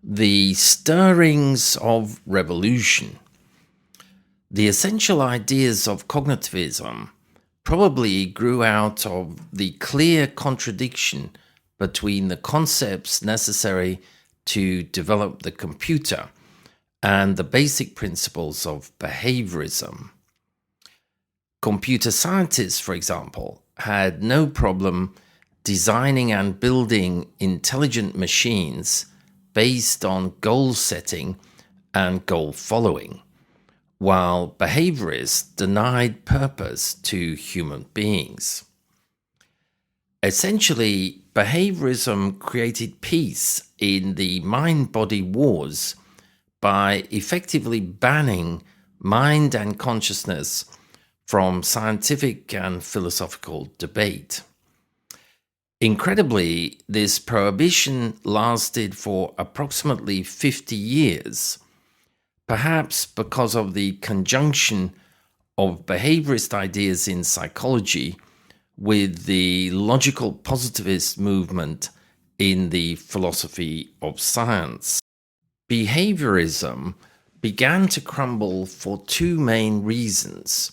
The stirrings of revolution. The essential ideas of cognitivism probably grew out of the clear contradiction between the concepts necessary to develop the computer and the basic principles of behaviorism. Computer scientists, for example, had no problem designing and building intelligent machines based on goal setting and goal following, while behaviorists denied purpose to human beings. Essentially, behaviorism created peace in the mind-body wars by effectively banning mind and consciousness from scientific and philosophical debate. Incredibly, this prohibition lasted for approximately 50 years, perhaps because of the conjunction of behaviorist ideas in psychology with the logical positivist movement in the philosophy of science. Behaviorism began to crumble for two main reasons.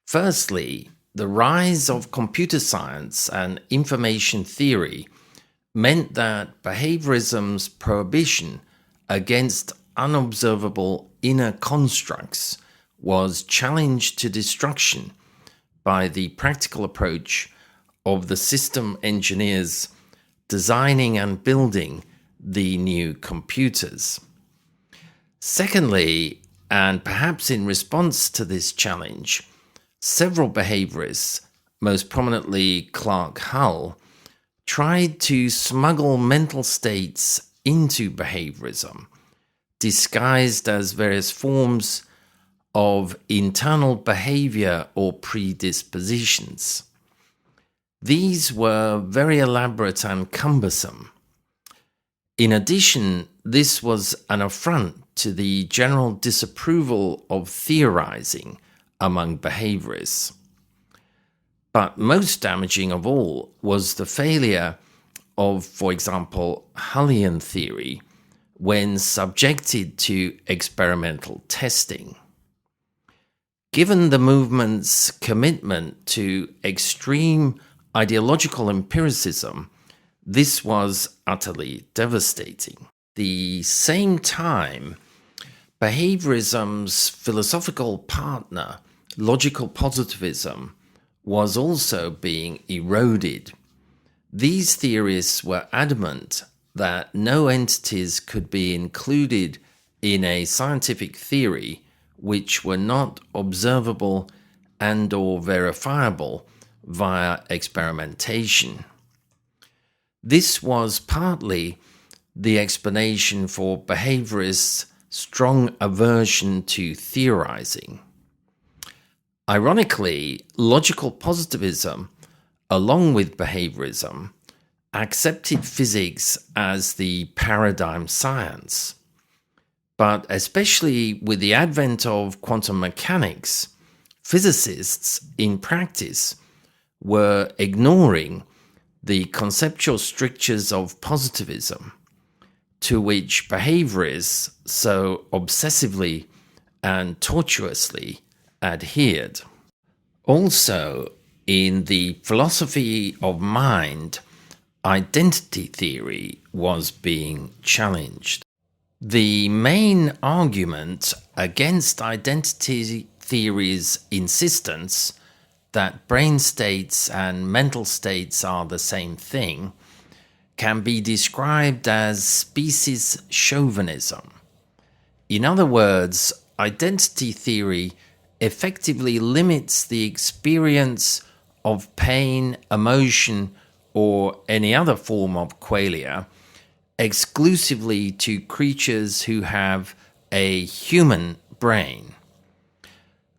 Firstly, the rise of computer science and information theory meant that behaviorism's prohibition against unobservable inner constructs was challenged to destruction by the practical approach of the system engineers designing and building the new computers. Secondly, and perhaps in response to this challenge, several behaviorists, most prominently Clark Hull, tried to smuggle mental states into behaviorism, disguised as various forms of internal behavior or predispositions. These were very elaborate and cumbersome. In addition, this was an affront to the general disapproval of theorizing among behaviorists. But most damaging of all was the failure of, for example, Hullian theory when subjected to experimental testing. Given the movement's commitment to extreme ideological empiricism, this was utterly devastating. At the same time, behaviorism's philosophical partner, logical positivism, was also being eroded. These theorists were adamant that no entities could be included in a scientific theory which were not observable and or verifiable via experimentation. This was partly the explanation for behaviorists' strong aversion to theorizing. Ironically, logical positivism, along with behaviorism, accepted physics as the paradigm science. But especially with the advent of quantum mechanics, physicists in practice were ignoring the conceptual strictures of positivism, to which behaviorists so obsessively and tortuously adhered. Also, in the philosophy of mind, identity theory was being challenged. The main argument against identity theory's insistence that brain states and mental states are the same thing can be described as specieschauvinism. In other words, identity theory effectively limits the experience of pain, emotion, or any other form of qualia exclusively to creatures who have a human brain.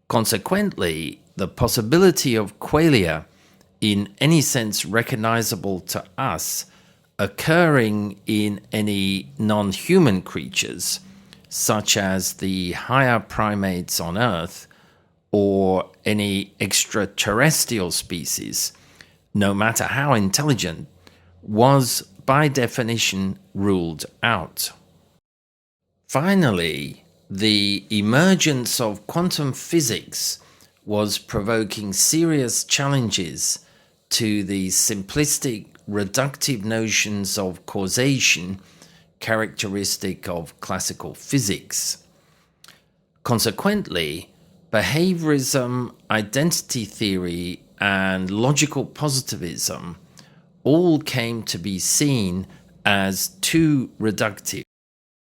Consequently, the possibility of qualia, in any sense recognizable to us, occurring in any non-human creatures, such as the higher primates on Earth or any extraterrestrial species, no matter how intelligent, was by definition ruled out. Finally, the emergence of quantum physics was provoking serious challenges to the simplistic, reductive notions of causation characteristic of classical physics. Consequently, behaviorism, identity theory, and logical positivism all came to be seen as too reductive.